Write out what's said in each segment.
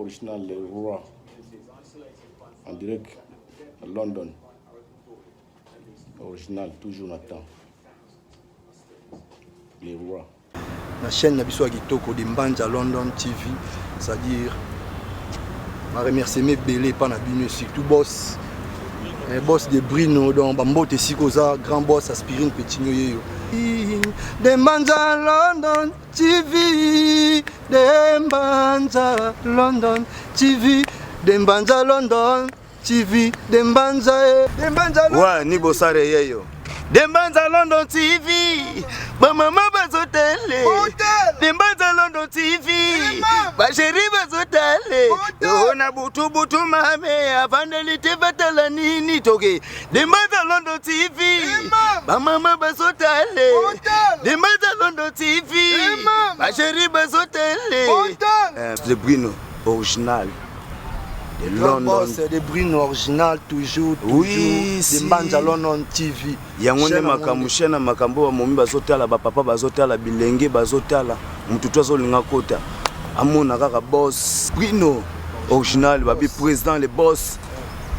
original, les rois, en direct à London. Original, toujours Nathan. Les rois. La chaîne Nabiso Kitoko de Mbanja London TV, c'est-à-dire, je remercie mes belés par Nabino, surtout boss. Boss de Brino, donc Bambote Sikoza, grand boss Aspirine Petit Noyo. De Mbanja London TV, de Mbanja London TV, de Mbanja London TV, de Mbanja London. Ouais, ni bossare yeyo. De Mbanja London TV, ba mama bazotele. De Mbanja London TV, ba chérie bazotele. On butu butu mame, avandelite batala nini toke. De Mbanja London TV, ba mama bazotele. De Mbanja London TV, ba chérie bazotele. De Bruno original. Le grand boss de Bruno original toujours oui, de Mbanja London TV. Yangone makamushena makambo wa mombi bazotala ba papa bazotala bilenge bazotala mututu azolinga kota amona kaka boss Bruno original babi président le boss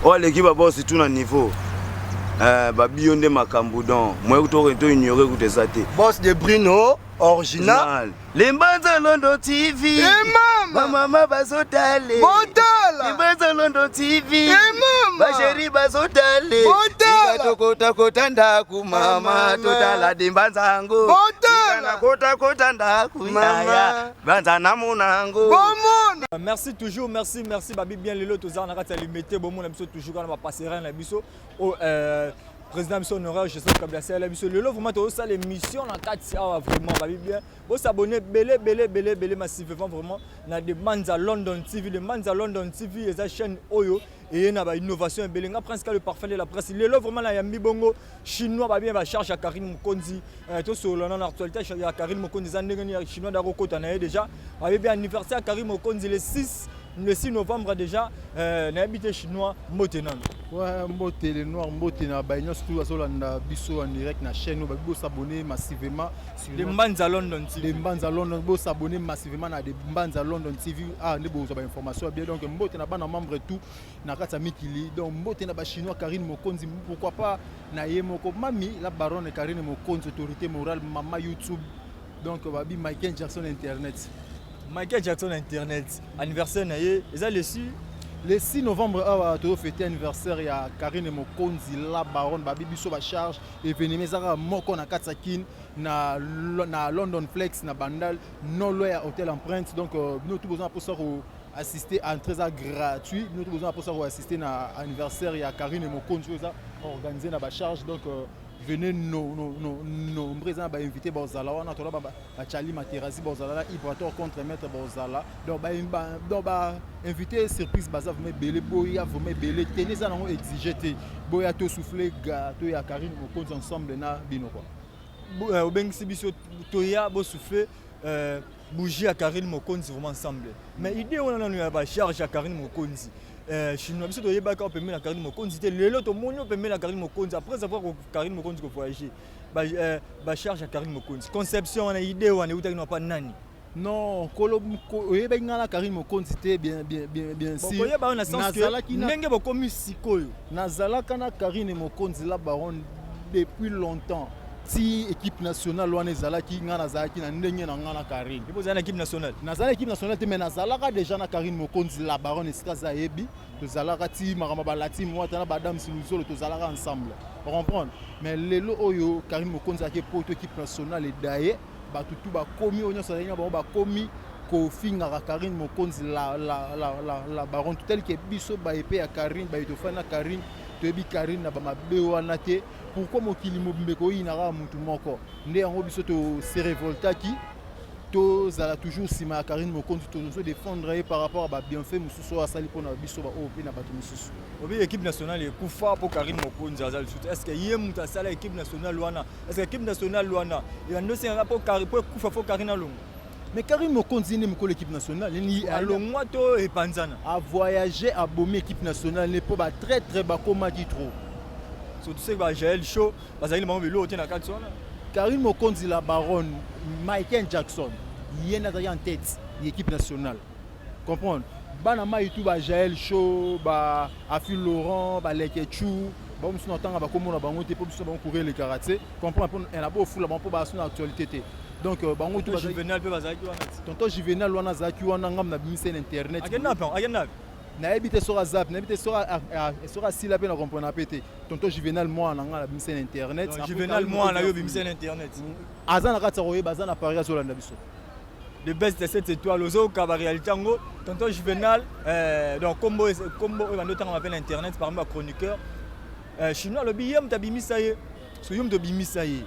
o leki ba boss tout na niveau babi yonde makambo don moi to ignorer ku tesate boss de Bruno original le Mbanja London TV mama bazotale le Mbanja London TV ba chérie bazotale kota kota ndaku mama totala de Mbanja ngo kota kota ndaku mama Mbanja namunango. Merci toujours, merci babi bien lelo tozana na kati ya limité bomo na biso toujours kana ba passerelle na biso au président Monsieur Honoraire Joseph Kabila Sala biso lelo vraiment to ça l'émission na kati awa vraiment babi bien bo s'abonner belé massivement vraiment na de Mbanja London TV de Mbanja London TV et sa chaîne Oyo et na ba innovation belenga presque le parfum de la presse lelo vraiment na yambi bongo chinois ba bien ba charge à Karine Mokonzi to solo na actualité à Karine Mokonzi za ndenge ni chinois da kokota na déjà babi bien anniversaire à Karine Mokonzi le 6 novembre déjà na habité chinois Motenan. Ouais, Mbote le noir Mbote na ba surtout azolanda biso en direct na chaîne ba bo s'abonner massivement sur de Mbanja London TV. De Mbanja London bo s'abonner massivement na de Mbanja London TV ne bo za ba information bien donc Mbote na bana membre tout na kata mikili donc Mbote na ba chinois Karine Mokonzi pourquoi pas na yemoko mami la baronne Karine Mokonzi autorité morale mama YouTube donc babi Michael Jackson internet. Michael Jackson internet anniversaire na ye eza le 6 novembre awa to fêter anniversaire ya Karine Mokonzi la baronne babi biso ba charge événement ezaka moko na Katsakin na London Flex na Bandal non loin à hôtel Empreinte donc nous tout besoin pour ça assister à entrée gratuit nous tout besoin pour ça assister na anniversaire ya Karine Mokonzi organisé na ba charge donc venez nos présents ba invité bozala wana to ba chali materasi bozala Ibrator contre maître bozala donc ba invité surprise baza vous belé boya vous belé tenez ça non exiger te boya to souffler gâteau ya Karine Mokonzi ensemble na bino quoi obengisi biso to ya bo souffler bougie à Karine Mokonzi vraiment ensemble mais idée on a ba charge à Karine Mokonzi chinois biso to yebaka o pemela Karine Mokonzi te lelo to monyo pemela Karine Mokonzi après avoir Karine Mokonzi ko voyager ba charge à Karine Mokonzi conception on a idée on est utaki pas nani non kolo oyeba ngala Karine Mokonzi te bien sûr oyeba on a sens que ndenge bokomi sikoyo nazalaka na Karine Mokonzi la baronne depuis longtemps si équipe nationale wana ezalaki nga nazalaki na ndenge na nga na Karine ipo za na équipe nationale nazala équipe nationale te mais nazalaka déjà na Karine Mokonzi la baronne esika za yebi tozalaka ti makama balati mwata na badam siluzolo tozalaka ensemble on comprend mais lelo oyo Karine Mokonzi ake poto équipe nationale et daye batutu ba komi onyo salenga ba komi ko finga Karine Mokonzi la baronne tel que biso ba épée ya Karine ba itofana Karine toyebi Karine na ba mabe wana te pourquoi mokili mobimbeko inara mutu moko nde yango biso to se révoltaki to zala toujours sima ya Karine Mokonzi to défendre par rapport à ba bienfait mususu asali pona biso ba OP na bato mususu obi équipe nationale e kufa pour Karine Mokonzi azali est-ce que yé muta sala équipe nationale wana est-ce que équipe nationale wana il a ndosi rapport pour kufa pour Karine Alongo mais Karine Mokonzi n'est pas l'équipe nationale ni Alongo to e panzana a voyager à bomber équipe nationale n'est pas très bas comme dit trop surtout c'est que Jaël Chaud bazali mambo belo tena katso na Karine Mokonzi la baronne Michael Jackson il est en tête de l'équipe nationale comprendre bana mai tout ba Jaël Show ba Afi Laurent ba Lekechou ba musu na tanga ba komona bango te po musu ba courir le karaté comprend pour en abo fula ba po ba sur actualité te donc bango tout ba Juvenal pe bazaki wana tonton Juvenal wana zaki wana ngam na bimisa internet agenda na ebité sur zap na ebité sur sila pe na comprendre pété tonton Juvenal moi na ngala bimisa internet Juvenal moi na yo bimisa internet azana katsa roye bazana Paris sur la biso de best de cette étoile aux autres kaba réalité ngo tonton Juvenal donc combo bando tanga appelle internet par ma chroniqueur chinois le biyem tabimisa ye so yom de bimisa ye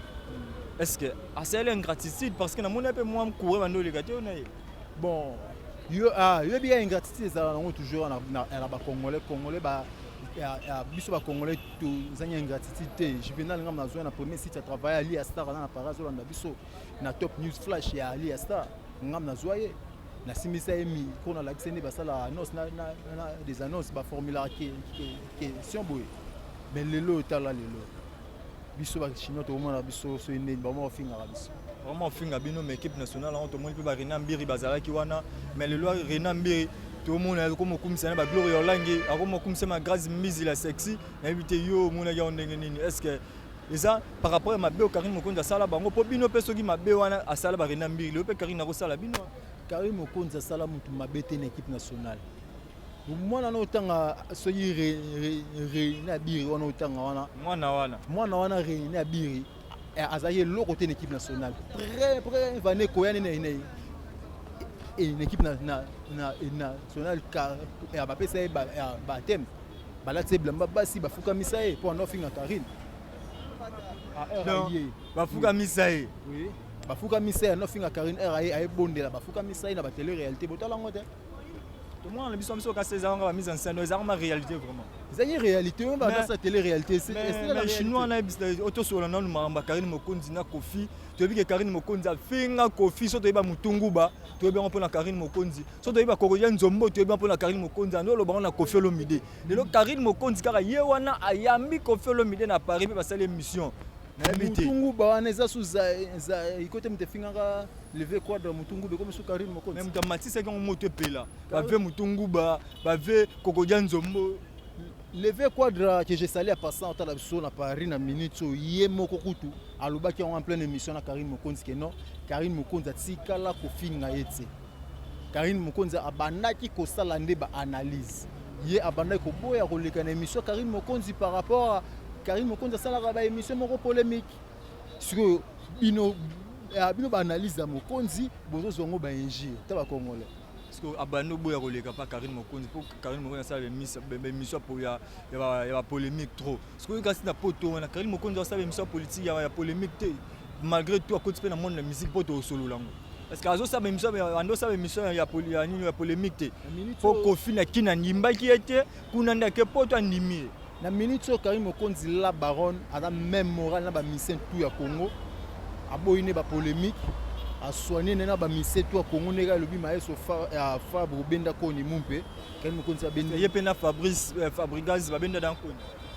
est-ce que assez ingratitude parce que na mon peu moi courir bando les gâteaux na ye bon yo bien ingratitude ça on toujours na ba congolais ba biso ba congolais to zanya ingratitude Juvenal ngam na zo na premier site à travailler ali à Star na Paris zo na biso na top news flash ya ali à Star ngam na zoye na simisa emi ko na laxene basala annonce na des annonces ba formulaire question boy mais lelo tala lelo biso ba chinois to mona biso so ine ba mo finga biso vraiment finga bino mais équipe nationale on to moni pe ba Renan Mbiri bazalaki wana mais lelo Renan Mbiri to mona comme kumisa ba Gloria Olangi comme kumisa ma Grace Mizi la sexy na éviter yo mona ya ndenge nini est-ce que et ça par rapport à ma béo Karim Mokonza sala bango po bino pe soki ma béo wana asala ba Renan Mbiri le pe Karim na ko sala bino Karim Mokonza sala mutu mabete na équipe nationale mwana na otanga soki Renan Mbiri wana otanga wana mwana wana Renan Mbiri azaye lo côté l'équipe nationale très vané koyane na une équipe nationale car ba pesa ba thème balati blamba basi bafuka misae pour en finga Karim bafuka misae oui bafuka misae no finga Karim RAE ay bondela bafuka misae na ba télé réalité botala ngote tout le monde le biso ka 16 ans ba mise en scène ils ont ma réalité vraiment c'est une réalité on va dans sa télé réalité c'est la chinois na auto sur non mamba Karim Mokonzi na Kofi tu veux que Karim Mokonzi a finga Kofi so to ba mutunguba tu veux bien pour na Karim Mokonzi so to ba Kokoya Nzombo tu veux bien pour na Karim Mokonzi no lo ba na Kofi Olomide le Karim Mokonzi kaka ye wana ayambi Kofi Olomide na Paris pe basala émission mutunguba wana eza suza ikote mtefinga lever quadre mutunguba comme sur Karim Mokonzi même dans Matisse quand moto pela ba ve mutunguba ba ve Kokoya Nzombo lever quadre que j'ai salé à passer en la biso na Paris na minute so ye moko kutu alobaki en pleine émission na Karim Mokonzi que non Karim Mokonzi atikala ko finga ete Karim Mokonzi abandaki ko sala nde ba analyse ye abandaki ko boya ko leka na émission Karim Mokonzi par rapport à Karim Mokonzi sala ba émission moko polémique sur bino ba analyse ya Mokonzi bozo zongo ba injure ta ba congolais parce que abano boya ko leka pa Karim Mokonzi pour Karim Mokonzi sala émission pour ya polémique trop parce que kasi na poto na Karim Mokonzi sala émission politique ya polémique te malgré tout à côté de la monde la musique poto solo lango parce que azo sala émission ando sala émission ya polémique te pour Kofi na kina nimba ki était kuna ndake poto andimi na minute so Karim Mokonzi la baronne a même moral na ba mission tout ya Congo aboyine ba polémique a soigner na ba mission tout ya Congo nega lobi maestro Fabre benda ko ni mumpe Karim Mokonzi benda ye pena Fabregas ba benda dan ko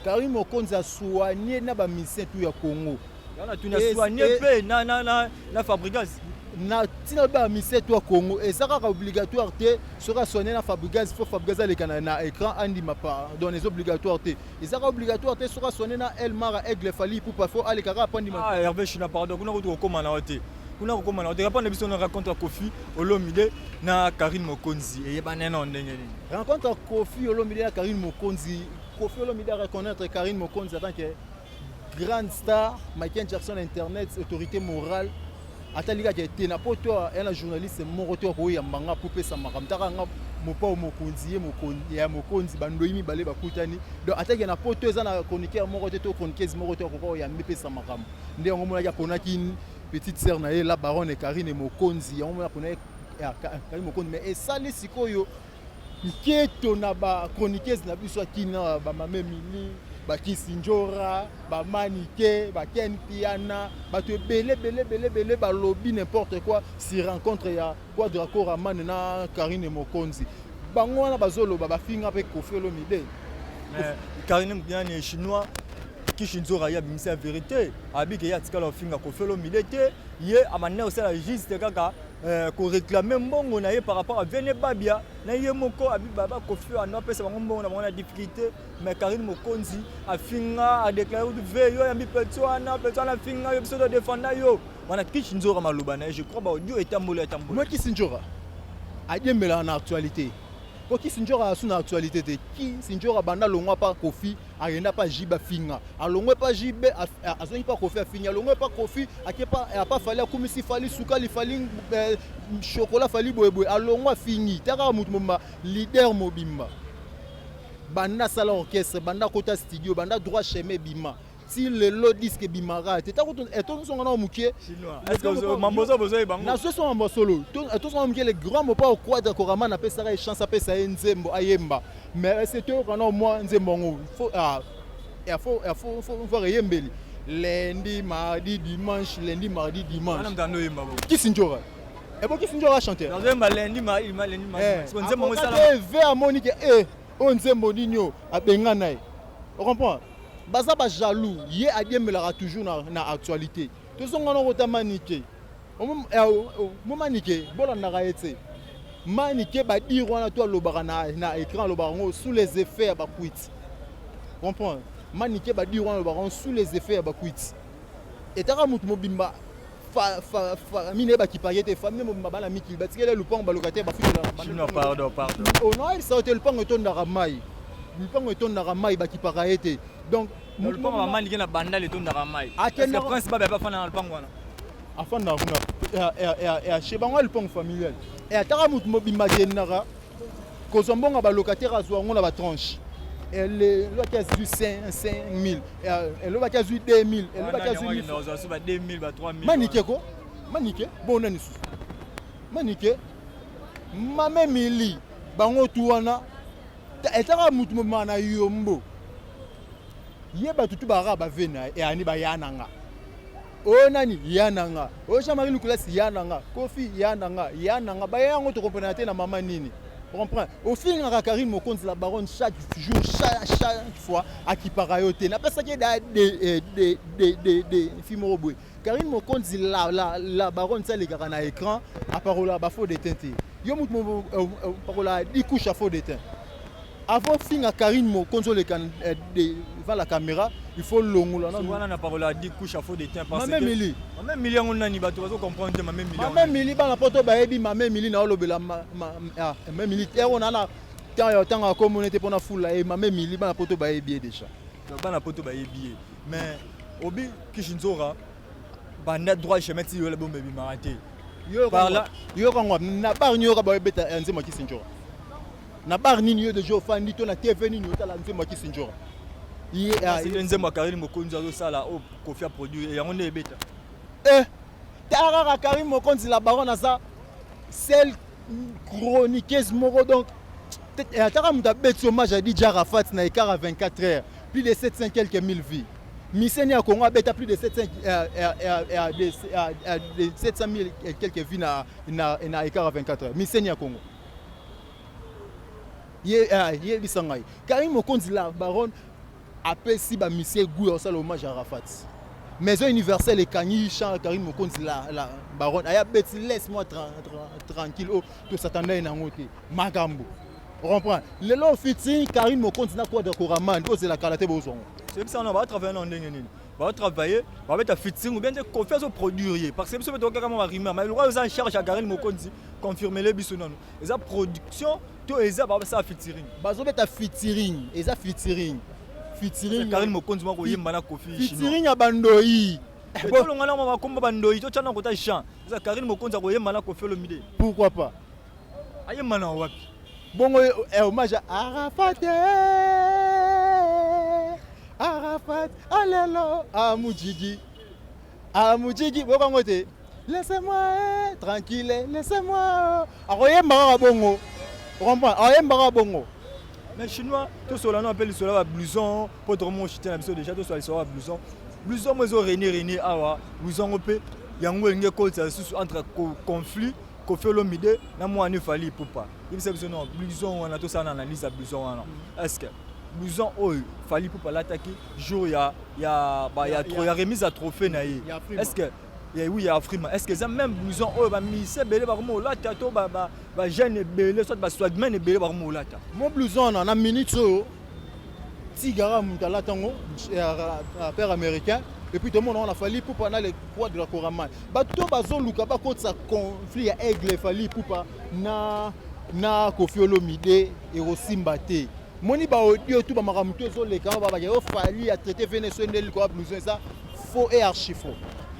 Karim Mokonzi a soigner na ba mission tout ya Congo yana tuna soigner pe na Fabregas na tina ba mission tout ya Congo et ça sera obligatoire te sera soigner na Fabregas faut Fabregas aller na écran andi mapa dans les obligatoires te et ça sera obligatoire te sera soigner na El Mara Aigle Fali pour pas faut aller kara pandi mapa Hervé China pardon kuna ko komana wote kuna ko komana wote répondre biso na rencontre Kofi Olomide na Karim Mokonzi et banana ndenge nini rencontre Kofi Olomide na Karim Mokonzi Kofi Olomide a reconnaître Karim Mokonzi en tant que grande star Michael Jackson internet autorité morale ataliga ke na poto un journaliste moroto ko ya mbanga pour pesa makamtaka nga mopa Mokonzi ya Mokonzi bandoimi bale bakutani donc ataki na poto eza na chroniqueur moroto to chroniqueuse moroto ko ya mbepesa makam nde ngo mona ya konaki petite sœur na ye la baronne Karine Mokonzi ya mona kona ya Karine Mokonzi mais esali sikoyo nketo na ba chroniqueuse na biso akina ba mame mili Bakisi Njora, Manike, Ken Piana, belé balobi n'importe quoi si rencontre ya Quadraco Raman na Karine Mokonzi. Bango wana bazolo ba finga pe Kofi Olomide. Karine Mokonzi chinois qui Shinzora ya bimisa vérité, abi ke ya tikala finga Kofi Olomide te, ye amane osala juste kaka réclamer mbongo na ye par rapport à Vene Babia na ye moko abi baba Kofi Annan pesa bango mbongo na bango na difficulté mais Karine Mokonzi a finga a déclaré de veille yo yambi Petsoana finga yo biso de défendre yo wana Kishinzora maloba na je crois ba audio etambolo moi Kishinzora a dit mais en actualité pour Kishinzora a son actualité de Kishinzora banda longwa pa Kofi a pas jiba finga a longwa pas jibe a zoni pas Kofi a finga longwa pas Kofi a pas fallu comme si fallait soukali fallait chocolat fallait boye a longwa fini tara mutumba leader mobimba banda sala orchestre banda kota studio banda droit chemin bima si le lot disque bimara teta ko eto so ngana mukie est-ce que mambozo bozo bango na so so mbosolo eto so mukie le grand mo pas au quadre korama na pesa ra chance pesa nzembo ayemba mais c'est tout quand moi nzembo ngo faut faut yembeli lundi mardi dimanche Kishinzora et bon Kishinzora chanter dans un lundi mardi nzembo ngo sala vers Monique on nzembo ninyo abenga nae on comprend baza ba jaloux ye adiemelaka toujours na actualité tozongana kota manike manike bolandaka ye te manike badire wana to alobaka na écran alobaka ngo sous les effets ya bakwiti comprendre manike badire wana alobaka sous les effets ya bakwiti etaka mutu mobimba famille ne bakipake te famille mobimba bana mikili batikele lupango balokataire bafutela pardon on a sauté lupango etondaka mai lupango etondaka mai bakipaka ye te donc le lupango maman ndike na banda le tondaka mai est-ce que principal ba fana na lupango wana afana na chez bango lupango familial et ataka mutu mobimba kendaka kozombonga balokataire azwa ngo na batranche elle lo ka zu 5000 elle lo ka zu 2000 elle lo ka zu 2000 ba 3000 manike ko manike bona nisu manike mame mili bango tuwana etaka mutu mobimana yombo yeba tutu bara bavena e ani bayananga o nani yananga o Jean-Marie Nicolas yananga Kofi yananga bayango to comprendre te na mama nini comprends au fin na Karine Mokonzi la baronne chaque jour chaque fois akipara yo te na pesa ke da de fimo boy Karine Mokonzi la baronne ça les gars na écran à parola ba faux de teinté yo mutu parola di couche à faux de teint avant finir Karine Mokonzi devant la caméra il faut longola na na parola di couche à faux de teint parce que même million on nani bato bazo comprendre même million même mili bana poto baebi même mili na olobela même militaire on a na tant communauté pour na foule et même mili bana poto baebi déjà bana poto baebi mais obi Kishinzora bana droit chemin ti yo le bombe bi maraté par là yo quand na bar nyoka baebeta nzema Kishinzora na bar nini yo de jo fandi to na TV nini yo tala nzema Kishinzora c'est nzema Karine Mokonzi azo sala o Kofi a produit et on est beta Tarara Karine Mokonzi la baronne a ça celle chroniqueuse moro donc Tara muta bet hommage a dit Jarafat na écart à 24 heures plus de 700 quelques mille vies Miseni à Congo a bêta plus de 700 000 quelques vies na écart à 24 heures Miseni à Congo ye bisangai Karine Mokonzi la baronne appelle si ba monsieur Gouy au sal hommage à Arafat maison universelle et Kanyi Charles Karine Mokonzi la baronne aya beti laisse-moi tranquille tout s'attendait na ngote magambo on comprend le long fiti Karine Mokonzi na quoi de koraman pose la kalaté bozongo c'est ça on va travailler en ndenge nini va travailler va mettre fitting ou bien de confiance au produire parce que monsieur peut carrément rimer mais le roi aux en charge à Karine Mokonzi confirmer les biso non les production to eza ba ça featuring bazo beta featuring eza featuring Karine Mokonzi mwa koyemba na Kofi chinois featuring ya bandoyi bon ngana mama komba bandoyi to tana kota chant eza Karine Mokonzi koyemba na Kofi Olomide pourquoi pas ayemba na wapi bongo hommage à Arafat alelo amujigi bokangote laissez-moi tranquille laissez-moi akoyemba bongo comprends ayemba bongo mais chinois tout cela on appelle cela blouson pour tout monde chiter na biso déjà tout cela blouson moi zo René awa blouson opé yango ngé kolta entre conflit Kofi Olomide na moi ne fali poupa il sait que non blouson on a tout ça en analyse à blouson est-ce que blouson oyo fali poupa l'attaquer jour ya remise à trophée na est-ce que oui ya Afrima est-ce que ça même blouson oh ba mise belé ba mo lata to ba jeune belé soit ba swagman belé ba mo lata mon blouson na minute so tigara mutala tango père américain et puis tout le monde on a fallu pour pendant les croix de la Coraman bato bazo luka ba contre ça conflit ya aigle fallu pour pas na Koffi Olomide et Rosimba te moni ba audio tout ba makamuto zo le kan ba yo fallu à traiter Venezuela quoi blouson ça faux et archi faux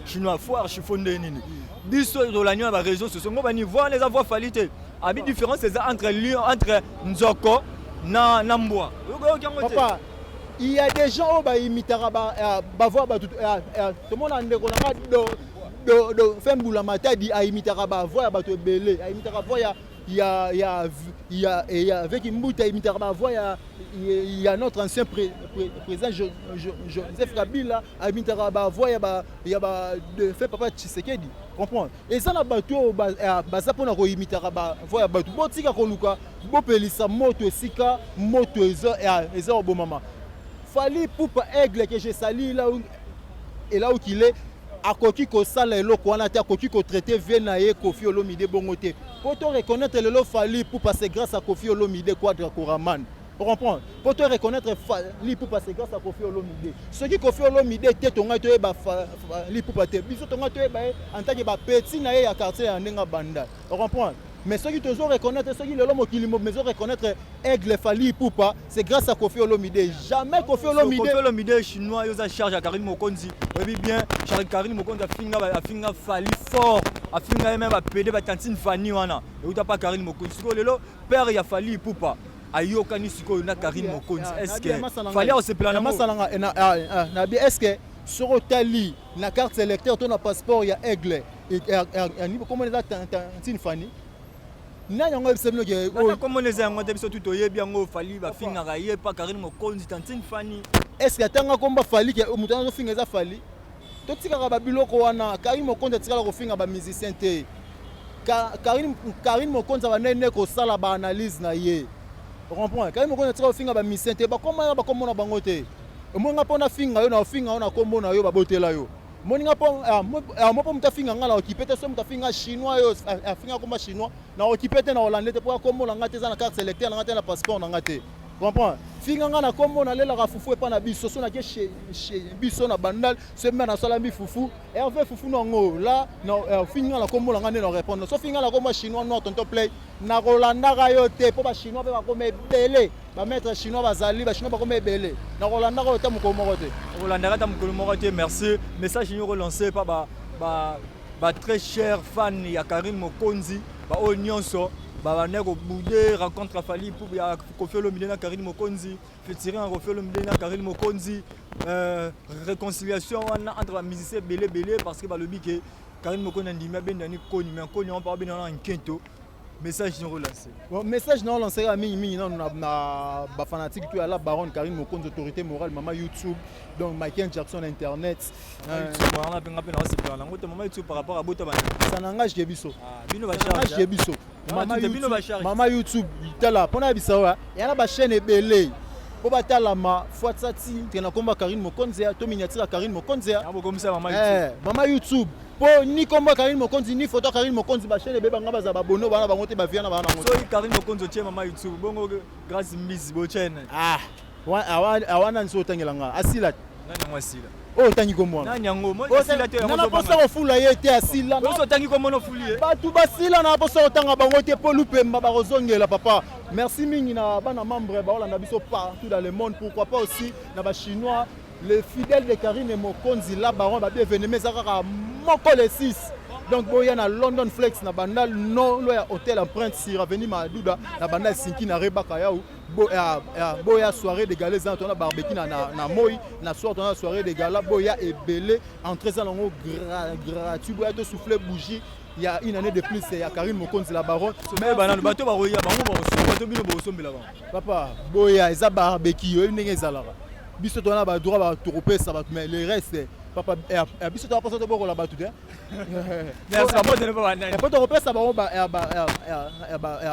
chinois faux archi faux nini biso de la nuit ba réseau ce sont ba niveau les avoir fallu te abi différence c'est entre Lyon entre Nzoko na Mboa papa il y a des gens qui imitent voir tout le monde a ndeko na do fembula matadi a imitent voir bato belé a imitent voir il y a avec Mbuta imitent voir il y a notre ancien président Joseph Kabila a imitent voir il y a de fait papa Tshisekedi comprendre et ça na bato baza pona ko imitent voir bato botika ko luka bopelisa moto esika moto eza obomama Fali Poupa aigle que j'ai sali là où et là où qu'il est à koki ko sala eloko wana te koki ko traiter venaye Koffi Olomide bongote pour te reconnaître le Fali Poupa c'est grâce à Koffi Olomide Quadra Koraman pour comprendre pour te reconnaître Fali Poupa c'est grâce à Koffi Olomide ce qui Koffi Olomide te tonga to ba Fali Poupa te biso tonga to ba en tant que ba petit na ya quartier ya ndenga banda pour comprendre. Mais ceux qui te reconnaître, ceux qui le l'homme qui mais reconnaître aigle Fali Poupa, c'est grâce à Koffi Olomide. Jamais Koffi Olomide. Koffi Olomide chinois, il a charge à Karim Mokonzi. Oui bien, Karim Mokonzi a finga Fali fort, a finga même a pédé ba tantine Fani wana. Et où pas Karim Mokonzi. Siko lelo père ya Fali Poupa. Ayo kani siko na Karim Mokonzi. Est-ce que Fali on se plane masalanga na bien est-ce que sur Otali na carte électeur ton passeport ya aigle et comment les tantine Fani nani ngo bisebino ke comment les yango te biso tout oyebi yango Fali ba finga ga ye pa Karim Mokonzi tantine Fani est-ce que tanga komba Fali ke mutana zo finga za Fali to tika ba biloko wana Karim Mokonzi tika ko finga ba musicien te Karim Mokonzi ba nene ko sala ba analyse na ye comprends Karim Mokonzi tika ko finga ba musicien te ba komona bango te mo nga pona finga yo na finga na kombo na yo ba botela yo moninga po mo mtafinga ngala okipete so mtafinga chinois yo afinga komba chinois na okipete na hollandais te pour kombo na ngate za na carte électeur na ngate na passeport na ngate comprends finga ngana kombo na lela ka fufu epa na biso so na ke chez biso na bandal se mena na sala mi fufu et en fait fufu no ngo là na finga la kombo na ngane na répondre so finga la komba chinois no tonto play na Rolanda ga yo te po ba chinois pe ba kome belé ba maître chinois bazali ba chinois ba kome belé na Rolanda ga yo te moko moko te Rolanda ga ta moko moko te merci message ni relancé par ba très cher fan ya Karim Mokonzi ba onyonso ba nego boudé rencontre Fali pour ya Koffi Olomide na Karim Mokonzi fêter un Koffi Olomide na Karim Mokonzi réconciliation entre musiciens belé parce que ba le bique Karim Mokonzi ndima ben dani koni mais koni on parle ben en quinto message non relancé bon message non lancé à mingi non na ba fanatique tu à la baronne Karim Mokonzi autorité morale maman YouTube donc Michael Jackson internet on a penga pena c'est plan ngoto maman YouTube par rapport à bota bana ça n'engage Gebiso bino ba charge Gebiso maman YouTube tala pona bisawa et na ba chaîne ebele po batala ma foatsati tena komba Karim Mokonzi to miniature Karim Mokonzi comme ça maman YouTube po ni komba Karim Mokonzi ni photo Karim Mokonzi ba chaîne beba ngaba za ba bono bana bango te ba viana bana ngo so Karim Mokonzi tie maman YouTube bongo grâce mbisi bo chaîne awana nso tangelanga asila nani mwasila oh tangi komona nani yango mo asila te na posa ko fula ye te asila so tangi komono fulie batu basila na posa otanga bango te po lupemba ba kozongela papa merci mingi na bana membre ba olanda biso partout dans le monde pourquoi pas aussi na ba chinois les fidèles de Karim Mokonzi la baron ba bienvenue mais ça moko les 6 donc boya na London Flex na bandal no lo ya hôtel Empreinte sur avenue Maduda na bandal Sinki na Rebaka yaou boya soirée de gala za tona barbecue na moi na soir tona soirée de gala boya ebele entrée za longo gratuit boya to souffler bougie il y a une année de plus il y a Karim Mokonzi la baron mais banane bato ba roya bango ba bato bino bo sombela ba papa boya eza barbecue yo ndenge ezalaka biso tona ba droit ba toropesa ba mais le reste papa biso to pas to boko la batu te merci à moi de ne pas banane pas to repesa ba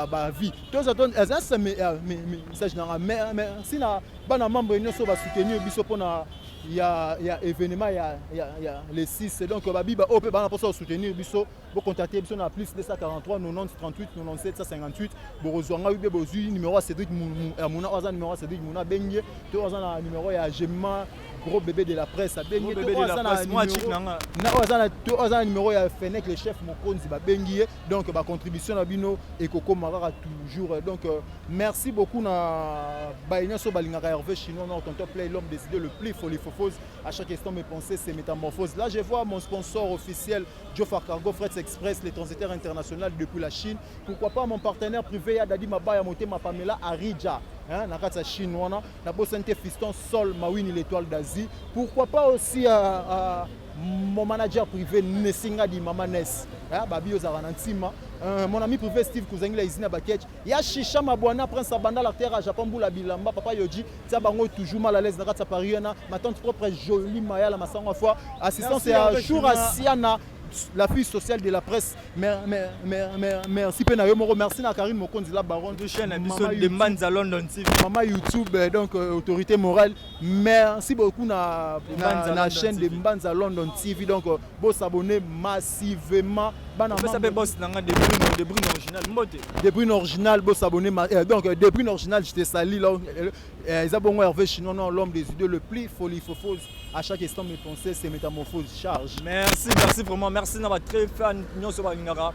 ba vie to ça donne ça message na mais si na bana membre nyonso ba soutenir biso pona il y a événement il y a les 6 donc babiba op bana pour soutenir biso bo contacter biso na plus 243 90 38 97 158 bo rozwanga ube bozui numéro Cédric Mouna oza numéro Cédric Mouna benye to oza na numéro ya Gemma gros bébé de la presse benye to oza na numéro ya Fenech le chef Mokonzi ba benye donc ba contribution na bino ekoko marara toujours donc merci beaucoup na ba nyonso balingaka Hervé Chinois na tonton play l'homme décidé le plus folifofose à chaque instant mes pensées c'est métamorphose. Là je vois mon sponsor officiel Jofar Cargo Freight Express les transitaires internationaux depuis la Chine. Pourquoi pas mon partenaire privé Yadadi Mabaya Motema Pamela Arija hein na kata Chine wana na Bosente Fiston Sol Mawini l'étoile d'Asie. Pourquoi pas aussi mon manager privé Nessinga di Mama Ness hein Babi Ozaranantima mon ami privé Steve Kuzangila Izina Bakech ya Shisha Mabwana Prince Abanda l'acteur à Japon Boula Bilamba Papa Yoji ça bango toujours mal à l'aise dans kata Pariana ma tante propre jolie Maya la masanga fois assistance et à jour à Siana la fille sociale de la presse merci Penayo Moro merci na Karine Mokonzi la baronne de chaîne émission de Mbanza London TV maman YouTube donc autorité morale merci beaucoup na chaîne de Mbanza London TV donc bo s'abonner massivement bana ça peut boss nanga de Brune original mbote de Brune original bo s'abonner donc de Brune original je te salue là ils abonné Hervé Chinois l'homme des idées le plus folifofose à chaque instant mes pensées c'est métamorphose charge merci vraiment merci na ba très fan nyonso ba ngara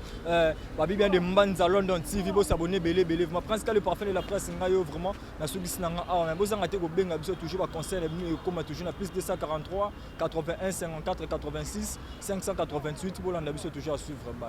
babi bien de Mbanza London TV bo s'abonner belé vraiment presque le parfait de la presse ngayo vraiment na sugisi nanga mais bo zanga te ko benga biso toujours ba conseil comme toujours na plus 243 81 54 86 588 bo landa biso toujours à suivre.